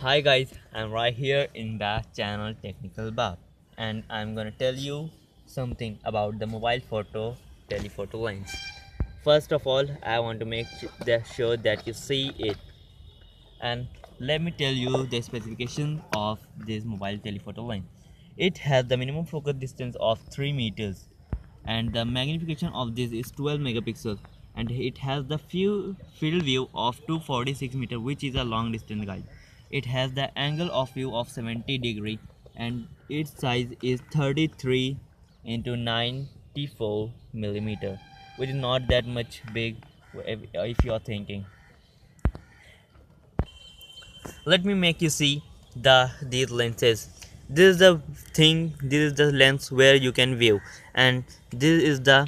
Hi guys, I'm right here in the channel Technical Bar, and I'm gonna tell you something about the mobile photo telephoto lens. First of all, I want to make sure that you see it, and let me tell you the specification of this mobile telephoto lens. It has the minimum focus distance of 3 meters, and the magnification of this is 12 megapixels, and it has the field view of 246 meter, which is a long distance, guide. It has the angle of view of 70 degree, and its size is 33 into 94 millimeter, which is not that much big if you are thinking. Let me make you see these lenses. This is the this is the lens where you can view, and this is the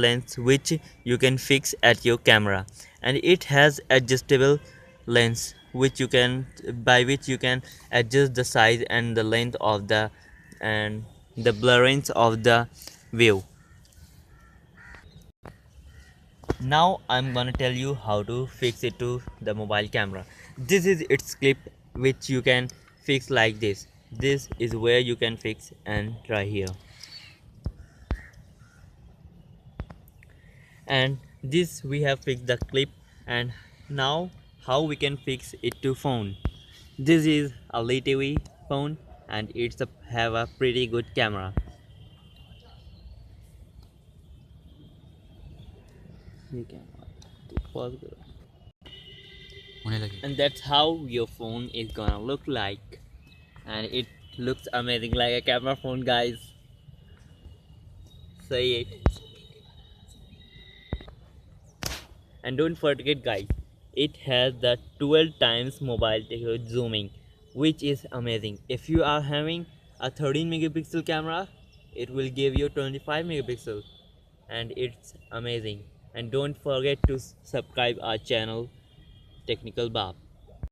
lens which you can fix at your camera, and it has adjustable lens which you can by which you can adjust the size and the length of the and the blurriness of the view. Now I'm gonna tell you how to fix it to the mobile camera. This is its clip which you can fix like this. This is where you can fix, and right here, and this we have fixed the clip. And now how we can fix it to phone. This is a LTV phone, and have a pretty good camera. And that's how your phone is gonna look like, and it looks amazing like a camera phone, guys. Say it. And don't forget, guys, it has the 12 times mobile zooming, which is amazing. If you are having a 13 megapixel camera, it will give you 25 megapixel, and it's amazing. And don't forget to subscribe our channel Technical Bab.